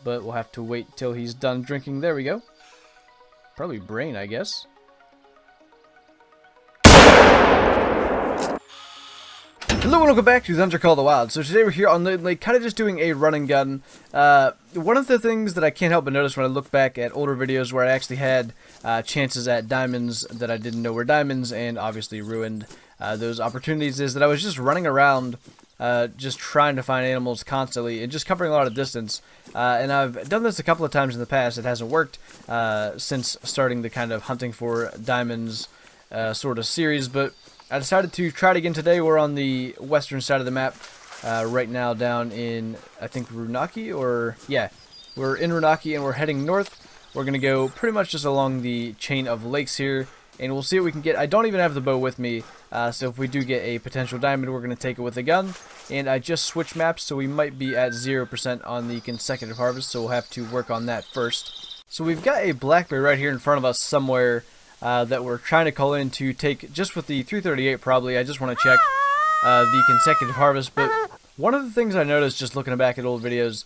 but we'll have to wait till he's done drinking. There we go. Probably brain, I guess. Hello and welcome back to the Hunter Call the Wild. So today we're here on the lake, kind of just doing a run and gun. One of the things that I can't help but notice when I look back at older videos where I actually had chances at diamonds that I didn't know were diamonds and obviously ruined those opportunities is that I was just running around just trying to find animals constantly and just covering a lot of distance. And I've done this a couple of times in the past. It hasn't worked since starting the kind of hunting for diamonds sort of series, but I decided to try it again today. We're on the western side of the map right now down in, I think, Runaki, or, yeah, we're in Runaki and we're heading north. We're going to go pretty much just along the chain of lakes here, and we'll see what we can get. I don't even have the bow with me, so if we do get a potential diamond, we're going to take it with a gun. And I just switched maps, so we might be at 0% on the consecutive harvest, so we'll have to work on that first. So we've got a blackberry right here in front of us somewhere that we're trying to call in to take, just with the 338 probably. I just want to check the consecutive harvest, but one of the things I noticed just looking back at old videos,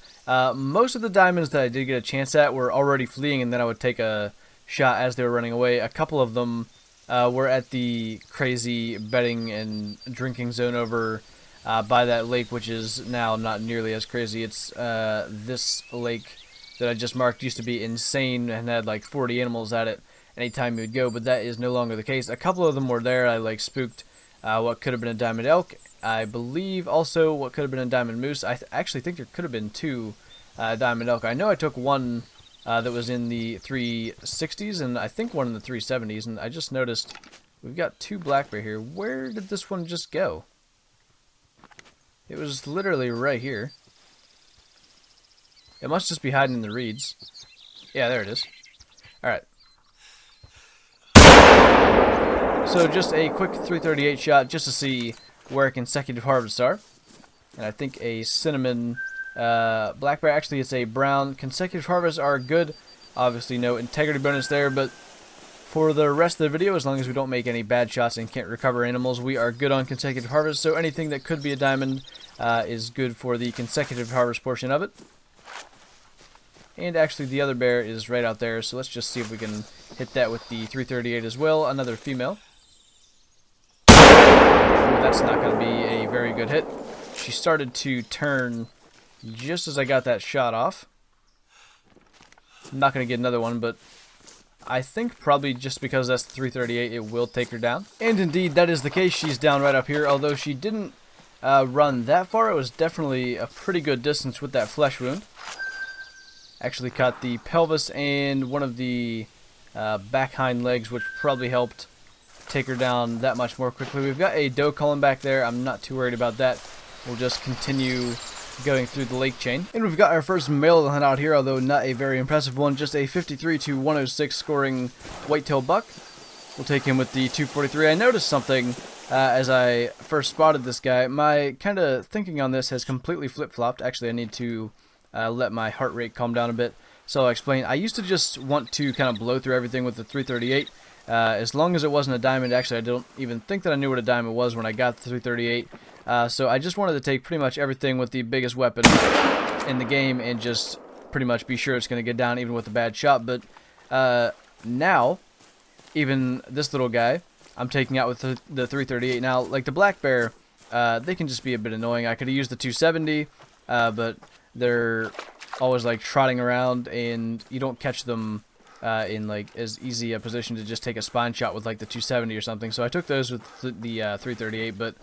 most of the diamonds that I did get a chance at were already fleeing, and then I would take a shot as they were running away. A couple of them were at the crazy betting and drinking zone over by that lake, which is now not nearly as crazy. It's this lake that I just marked used to be insane and had like 40 animals at it anytime you would go, but that is no longer the case. A couple of them were there. I like spooked what could have been a diamond elk. I believe also what could have been a diamond moose. I actually think there could have been two diamond elk. I know I took one that was in the 360s and I think one in the 370s, and I just noticed we've got two blackberry here. Where did this one just go? It was literally right here. It must just be hiding in the reeds. Yeah, there it is. Alright. So just a quick 338 shot just to see where consecutive harvests are. And I think a cinnamon blackberry, actually it's a brown. Consecutive harvests are good. Obviously no integrity bonus there, but for the rest of the video, as long as we don't make any bad shots and can't recover animals, we are good on consecutive harvest. So anything that could be a diamond is good for the consecutive harvest portion of it. And actually the other bear is right out there, so let's just see if we can hit that with the 338 as well. Another female. That's not going to be a very good hit. She started to turn just as I got that shot off. I'm not going to get another one, but I think probably just because that's the 338, it will take her down. And indeed, that is the case. She's down right up here. Although she didn't run that far, it was definitely a pretty good distance with that flesh wound. Actually caught the pelvis and one of the back hind legs, which probably helped take her down that much more quickly. We've got a doe calling back there. I'm not too worried about that. We'll just continue going through the lake chain. And we've got our first male to hunt out here, although not a very impressive one. Just a 53 to 106 scoring whitetail buck. We'll take him with the 243. I noticed something as I first spotted this guy. My kind of thinking on this has completely flip-flopped. Actually, I need to let my heart rate calm down a bit. So I'll explain. I used to just want to kind of blow through everything with the 338. As long as it wasn't a diamond. Actually, I don't even think that I knew what a diamond was when I got the 338. So I just wanted to take pretty much everything with the biggest weapon in the game and just pretty much be sure it's going to get down even with a bad shot. But now, even this little guy, I'm taking out with the 338. Now, like the black bear, they can just be a bit annoying. I could have used the 270, but they're always like trotting around and you don't catch them in like as easy a position to just take a spine shot with like the 270 or something. So I took those with the 338, but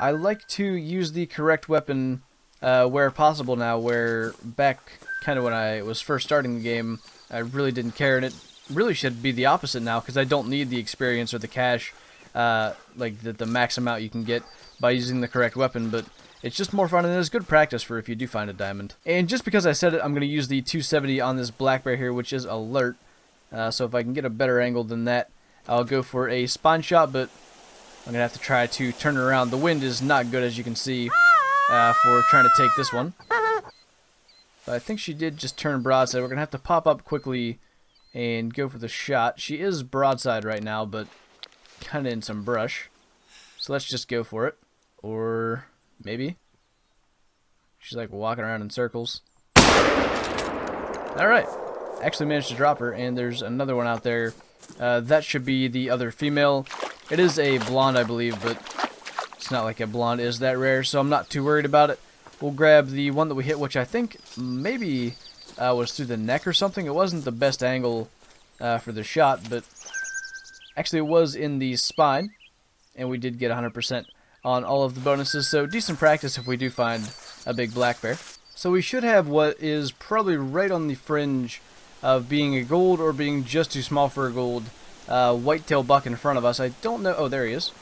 I like to use the correct weapon where possible now, where back kind of when I was first starting the game, I really didn't care, and it really should be the opposite now, because I don't need the experience or the cash, like the max amount you can get by using the correct weapon, but it's just more fun, and it's good practice for if you do find a diamond. And just because I said it, I'm going to use the 270 on this black bear here, which is alert. So if I can get a better angle than that, I'll go for a spine shot, but I'm going to have to try to turn it around. The wind is not good, as you can see, for trying to take this one. But I think she did just turn broadside. We're going to have to pop up quickly and go for the shot. She is broadside right now, but kind of in some brush. So let's just go for it. Or maybe. She's like walking around in circles. Alright. Actually managed to drop her, and there's another one out there. That should be the other female. It is a blonde, I believe, but it's not like a blonde is that rare, so I'm not too worried about it. We'll grab the one that we hit, which I think maybe was through the neck or something. It wasn't the best angle for the shot, but actually it was in the spine, and we did get 100% on all of the bonuses, so decent practice if we do find a big black bear. So we should have what is probably right on the fringe of being a gold or being just too small for a gold whitetail buck in front of us. I don't know. Oh, there he is.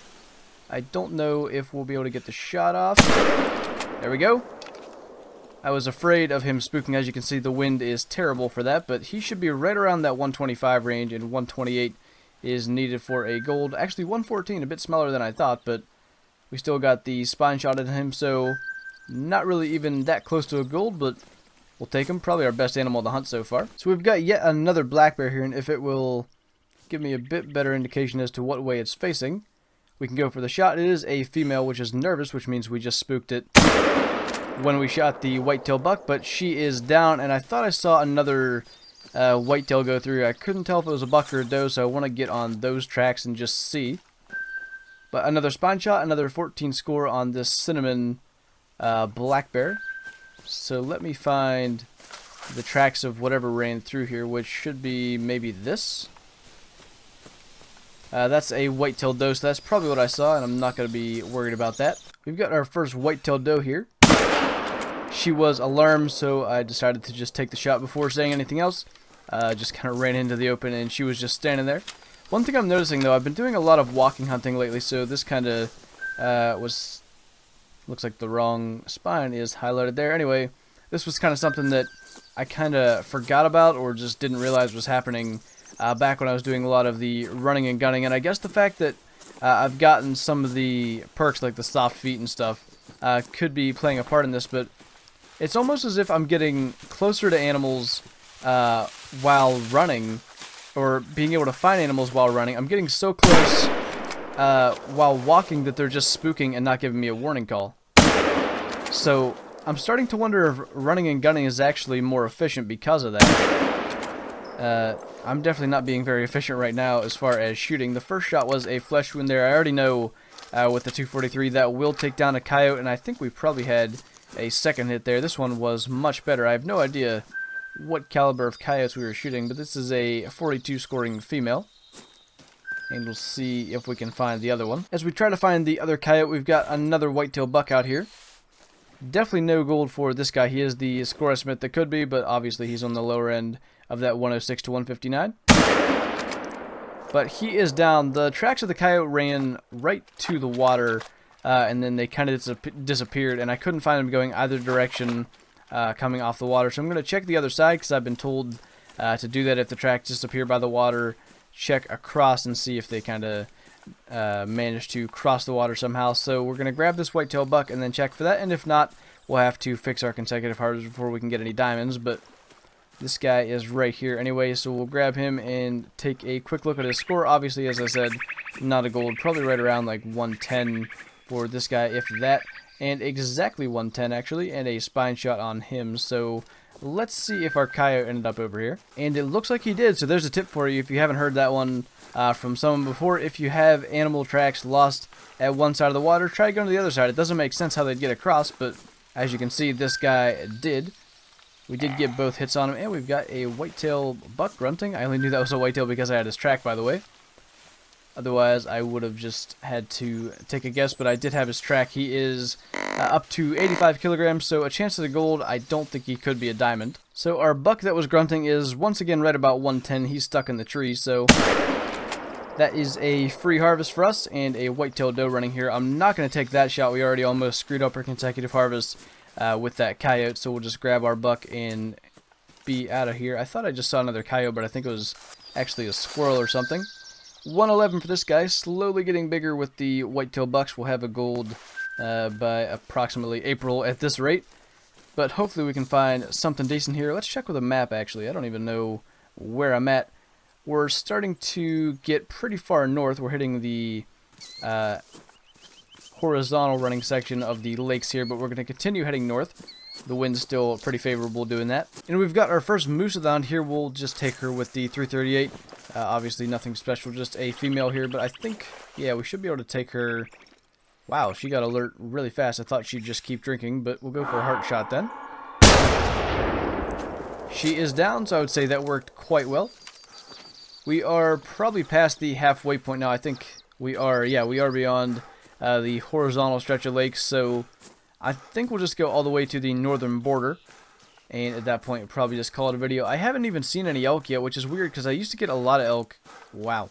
I don't know if we'll be able to get the shot off. There we go. I was afraid of him spooking. As you can see, the wind is terrible for that, but he should be right around that 125 range, and 128 is needed for a gold. Actually, 114, a bit smaller than I thought, but we still got the spine shot at him, so not really even that close to a gold, but we'll take him. Probably our best animal to hunt so far. So we've got yet another black bear here, and if it will give me a bit better indication as to what way it's facing, we can go for the shot. It is a female, which is nervous, which means we just spooked it when we shot the whitetail buck, but she is down, and I thought I saw another whitetail go through. I couldn't tell if it was a buck or a doe, so I want to get on those tracks and just see. But another spine shot, another 14 score on this cinnamon black bear. So let me find the tracks of whatever ran through here, which should be maybe this. That's a whitetail doe, so that's probably what I saw, and I'm not going to be worried about that. We've got our first whitetail doe here. She was alarmed, so I decided to just take the shot before saying anything else. Just kind of ran into the open, and she was just standing there. One thing I'm noticing, though, I've been doing a lot of walking hunting lately, so this kind of looks like the wrong spine is highlighted there. Anyway, this was kind of something that I kind of forgot about or just didn't realize was happening back when I was doing a lot of the running and gunning. And I guess the fact that I've gotten some of the perks like the soft feet and stuff could be playing a part in this, but it's almost as if I'm getting closer to animals while running, or being able to find animals while running. I'm getting so close while walking that they're just spooking and not giving me a warning call. So I'm starting to wonder if running and gunning is actually more efficient because of that. I'm definitely not being very efficient right now as far as shooting. The first shot was a flesh wound there. I already know with the 243 that will take down a coyote, and I think we probably had a second hit there. This one was much better. I have no idea what caliber of coyotes we were shooting, but this is a 42 scoring female. And we'll see if we can find the other one. As we try to find the other coyote, we've got another whitetail buck out here. Definitely no gold for this guy. He is the score estimate that could be, but obviously he's on the lower end of that 106 to 159. But he is down. The tracks of the coyote ran right to the water, and then they kind of disappeared, and I couldn't find them going either direction coming off the water. So I'm going to check the other side, because I've been told to do that if the tracks disappear by the water. Check across and see if they kind of manage to cross the water somehow. So we're going to grab this whitetail buck and then check for that, and if not, we'll have to fix our consecutive harvest before we can get any diamonds. But this guy is right here anyway, so we'll grab him and take a quick look at his score. Obviously, as I said, not a gold, probably right around like 110 for this guy, if that, and exactly 110 actually, and a spine shot on him. So let's see if our coyote ended up over here, and it looks like he did. So there's a tip for you if you haven't heard that one from someone before. If you have animal tracks lost at one side of the water, try going to the other side. It doesn't make sense how they'd get across, but as you can see, this guy did. We did get both hits on him, and we've got a whitetail buck grunting. I only knew that was a whitetail because I had his track, by the way. Otherwise, I would have just had to take a guess, but I did have his track. He is up to 85 kilograms, so a chance at a gold. I don't think he could be a diamond. So our buck that was grunting is once again right about 110. He's stuck in the tree, so that is a free harvest for us and a whitetail doe running here. I'm not going to take that shot. We already almost screwed up our consecutive harvest with that coyote, so we'll just grab our buck and be out of here. I thought I just saw another coyote, but I think it was actually a squirrel or something. 111 for this guy, slowly getting bigger with the whitetail bucks. We'll have a gold by approximately April at this rate, but hopefully we can find something decent here. Let's check with a map, actually. I don't even know where I'm at. We're starting to get pretty far north. We're hitting the horizontal running section of the lakes here, but we're going to continue heading north. The wind's still pretty favorable doing that. And we've got our first moose of the hunt here. We'll just take her with the 338. Obviously nothing special, just a female here. But I think, yeah, we should be able to take her. Wow, she got alert really fast. I thought she'd just keep drinking, but we'll go for a heart shot then. She is down, so I would say that worked quite well. We are probably past the halfway point now. I think we are, yeah, we are beyond the horizontal stretch of lakes, so I think we'll just go all the way to the northern border, and at that point probably just call it a video. I haven't even seen any elk yet, which is weird because I used to get a lot of elk. Wow.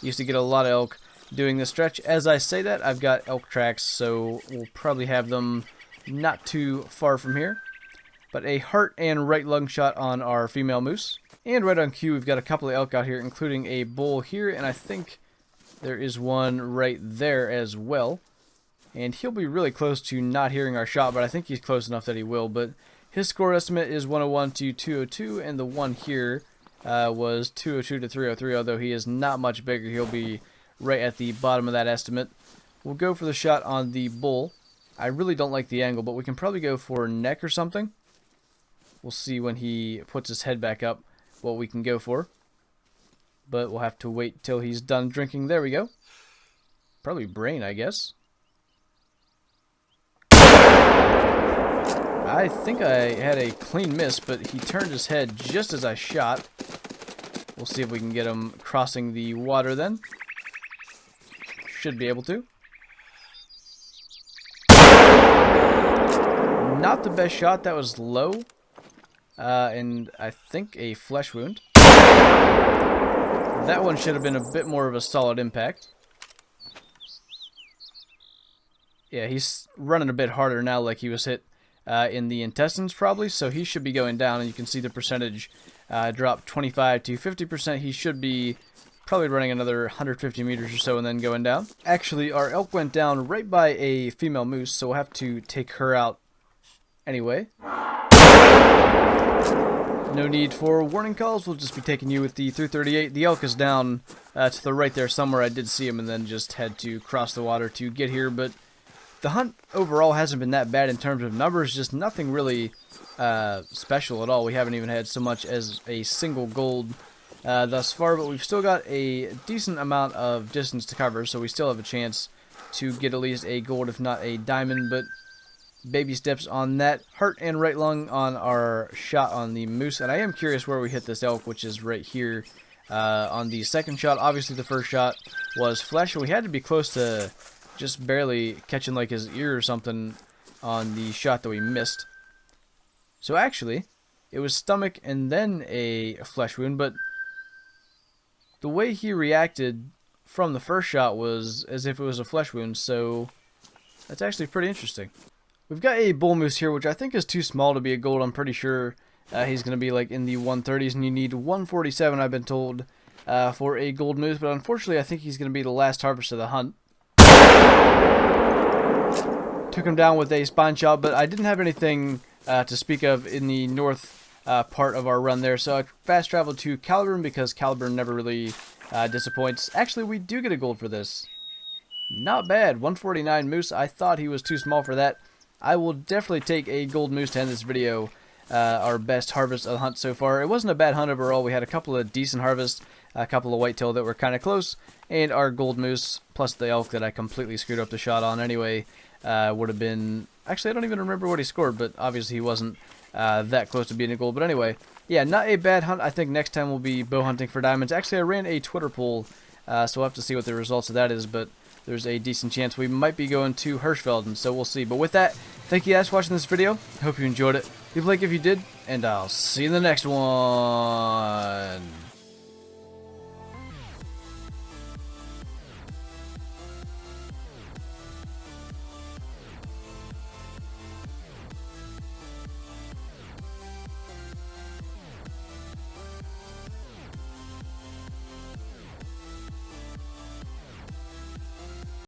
Used to get a lot of elk doing this stretch. As I say that, I've got elk tracks, so we'll probably have them not too far from here. But a heart and right lung shot on our female moose. And right on cue, we've got a couple of elk out here, including a bull here, and I think there is one right there as well. And he'll be really close to not hearing our shot, but I think he's close enough that he will. But his score estimate is 101 to 202, and the one here was 202 to 303, although he is not much bigger. He'll be right at the bottom of that estimate. We'll go for the shot on the bull. I really don't like the angle, but we can probably go for neck or something. We'll see when he puts his head back up what we can go for. But we'll have to wait till he's done drinking. There we go. Probably brain, I guess. I think I had a clean miss, but he turned his head just as I shot. We'll see if we can get him crossing the water then. Should be able to. Not the best shot. That was low. And I think a flesh wound. That one should have been a bit more of a solid impact. Yeah, he's running a bit harder now, like he was hit in the intestines probably, so he should be going down, and you can see the percentage drop 25 to 50%. He should be probably running another 150 meters or so and then going down. Actually, our elk went down right by a female moose, so we'll have to take her out anyway. No need for warning calls. We'll just be taking you with the 338. The elk is down to the right there somewhere. I did see him and then just had to cross the water to get here. But the hunt overall hasn't been that bad in terms of numbers. Just nothing really special at all. We haven't even had so much as a single gold thus far. But we've still got a decent amount of distance to cover. So we still have a chance to get at least a gold, if not a diamond. But baby steps on that. Heart and right lung on our shot on the moose. And I am curious where we hit this elk, which is right here on the second shot. Obviously the first shot was flesh, and we had to be close to just barely catching like his ear or something on the shot that we missed. So actually, it was stomach and then a flesh wound, but the way he reacted from the first shot was as if it was a flesh wound, so that's actually pretty interesting. We've got a bull moose here, which I think is too small to be a gold. I'm pretty sure he's going to be like in the 130s, and you need 147, I've been told, for a gold moose. But unfortunately, I think he's going to be the last harvest of the hunt. Took him down with a spine shot, but I didn't have anything to speak of in the north part of our run there. So I fast traveled to Caliburn because Caliburn never really disappoints. Actually, we do get a gold for this. Not bad. 149 moose. I thought he was too small for that. I will definitely take a gold moose to end this video. Our best harvest of the hunt so far. It wasn't a bad hunt overall. We had a couple of decent harvests, a couple of whitetail that were kind of close, and our gold moose plus the elk that I completely screwed up the shot on anyway would have been... Actually, I don't even remember what he scored, but obviously he wasn't that close to being a gold. But anyway, yeah, not a bad hunt. I think next time we'll be bow hunting for diamonds. Actually, I ran a Twitter poll, so we'll have to see what the results of that is, but there's a decent chance we might be going to Hirschfelden, so we'll see. But with that, thank you guys for watching this video. Hope you enjoyed it. Leave a like if you did, and I'll see you in the next one.